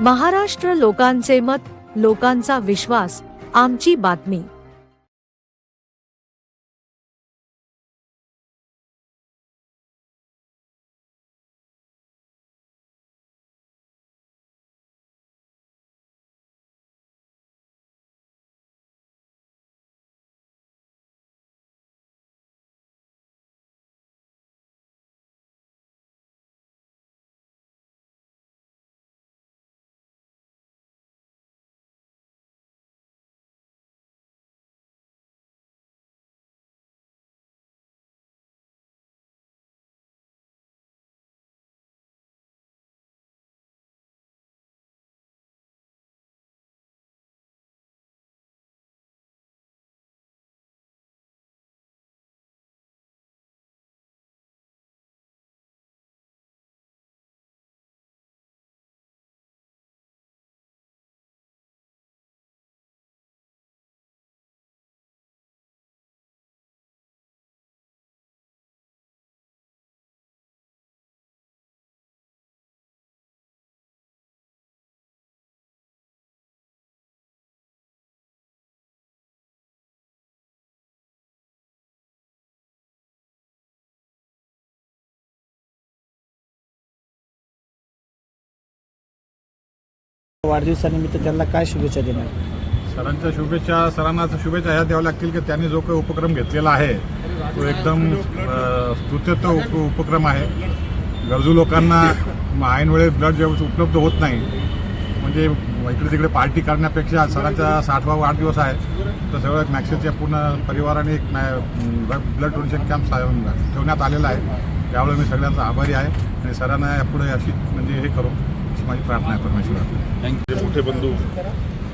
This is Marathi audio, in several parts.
महाराष्ट्र लोकांचे मत, लोकांचा विश्वास, आमची बातमी। वाढदिवसानिमित्त त्यांना काय शुभेच्छा देणार? सरांच्या शुभेच्छा, सरांना शुभेच्छा ह्या द्याव्या लागतील की त्यांनी जो काही उपक्रम घेतलेला आहे तो एकदम स्तुत्य उपक्रम आहे। गरजू लोकांना ऐन वेळेस ब्लड जेव्हा उपलब्ध होत नाही, म्हणजे इकडे तिकडे पार्टी करण्यापेक्षा सरांचा 60वा वाढदिवस आहे तर सगळं मॅक्सेलच्या पूर्ण परिवाराने एक ब्लड डोनेशन कॅम्प ठेवण्यात आलेला आहे। त्यावेळेस मी सगळ्यांचा आभारी आहे आणि सरांना यापुढे अशी म्हणजे हे करू अशी माझी प्रार्थना आहे परमेश्वराला। थँक्यू। मोठे बंधू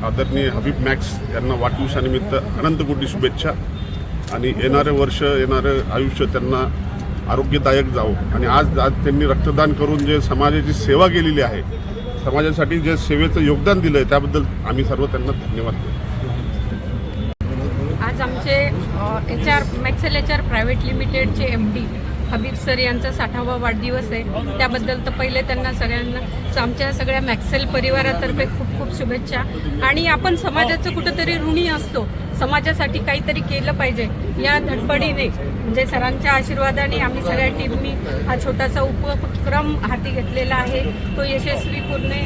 आदरणीय हबीब मॅक्स यांना वाढदिवसानिमित्त अनंत कोटी शुभेच्छा आणि येणारे वर्ष येणारं आयुष्य त्यांना आरोग्यदायक जावं आणि आज त्यांनी रक्तदान करून जे समाजाची सेवा केलेली आहे, समाजासाठी जे सेवेचं योगदान दिलं आहे त्याबद्दल आम्ही सर्व त्यांना धन्यवाद देतो। आज आमचे मॅक्सेल HR प्रायव्हेट लिमिटेडचे MD हबीब सर यांचा 60वा वाढदिवस आहे। त्याबद्दल तर पहिले त्यांना सगळ्यांना आमच्या सगळ्या मॅक्सेल परिवारातर्फे खूप खूप शुभेच्छा। आणि आपण समाजाचं कुठंतरी ऋणी असतो, समाजासाठी काहीतरी केलं पाहिजे या धडपडीने म्हणजे सरांच्या आशीर्वादाने आम्ही सगळ्या टीमनी हा छोटासा उपक्रम हाती घेतलेला आहे। तो यशस्वीपणे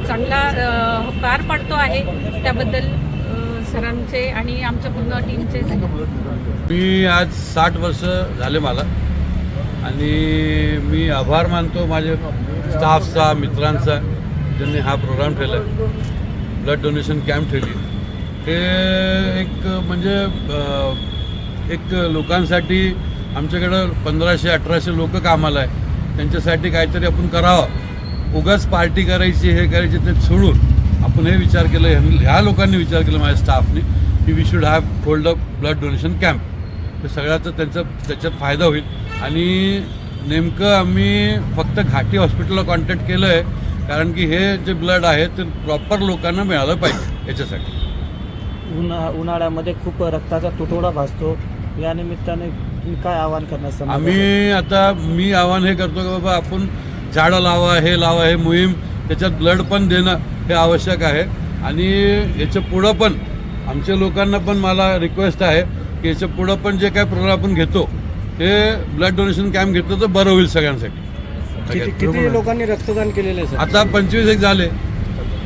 चांगला पार पडतो आहे। त्याबद्दल सरांचे आणि आमच्या पूर्ण टीमचे मी आज 60 वर्ष झाले मला आणि मी आभार मानतो माझे स्टाफचा, मित्रांचा, ज्यांनी हा प्रोग्राम ठेवला, ब्लड डोनेशन कॅम्प ठेवली। हे एक म्हणजे एक लोकांसाठी आमच्याकडं 1500-1800 लोक कामाला आहे, त्यांच्यासाठी काहीतरी आपण करावं। उगाच पार्टी करायची हे करायची ते सोडून आपण हे विचार केलं, ह्या लोकांनी विचार केला माझ्या स्टाफने की we should have hold a blood donation camp. तर सगळ्याचा त्याच्यात फायदा होईल आणि नेमकं आम्ही फक्त घाटी हॉस्पिटलला कॉन्टॅक्ट केलं आहे कारण की हे जे ब्लड आहे ते प्रॉपर लोकांना मिळालं पाहिजे याच्यासाठी। उन्हाळ्यामध्ये खूप रक्ताचा तुटवडा भासतो, या निमित्ताने तुम्ही काय आवाहन करणार? मी आवाहन हे करतो की बाबा आपण झाडं लावा, हे लावा, हे मोहीम त्याच्यात ब्लड पण देणं हे आवश्यक आहे। आणि याच्या पुढं पण आमच्या लोकांना पण मला रिक्वेस्ट आहे की याच्या पुढं पण जे काय प्रोग्राम आपण घेतो ते ब्लड डोनेशन कॅम्प घेतलं तर बरं होईल सगळ्यांसाठी। किती लोकांनी रक्तदान केलेलं आहे? आता 25 झाले,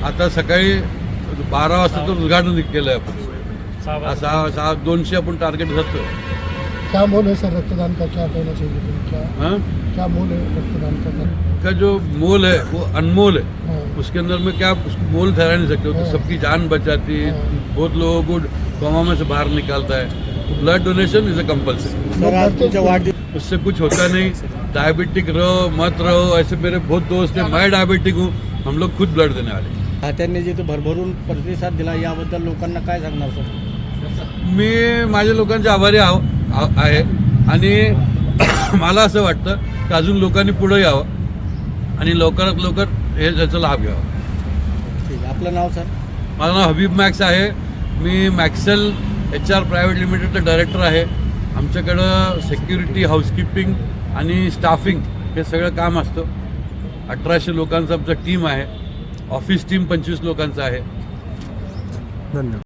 आता सकाळी 12 वाजता तो उद्घाटन केलं आहे आपण। 200 आपण टार्गेट धरतो। क्या मोल है सर रक्तदान का, क्या कहना चाहिए? क्या मोल है रक्तदान का? जो मोल है वो अनमोल है, उसके अंदर में क्या उसको मोल ठहरा नहीं सकते। तो सबकी जान बचाती है, बहुत लोगों को कोमा में से बाहर निकालता है। Blood donation is a compulsory, उससे कुछ होता नहीं। डायबिटिक रहो मत रहो, ऐसे मेरे बहुत दोस्त हैं, मैं डायबिटिक हूँ, हम लोग खुद ब्लड देने वाले। त्यांनी जे भरभरून प्रतिसाद दिला याबद्दल लोकांना काय सांगणार सर? मी माझ्या लोकांचे आभारी आहे आणि मला असं वाटतं की अजून लोकांनी पुढे यावं आणि लवकरात लवकर हे त्याचा लाभ घ्यावा। ठीक, आपलं नाव सर? माझं नाव हबीब मॅक्स आहे। मी मॅक्सेल HR प्रायव्हेट लिमिटेडचा डायरेक्टर आहे। आमच्याकडं सिक्युरिटी, हाऊसकीपिंग आणि स्टाफिंग हे सगळं काम असतं। 1800 लोकांचा आमचा टीम आहे ऑफिस टीम 25 लोकांचा आहे. धन्यवाद.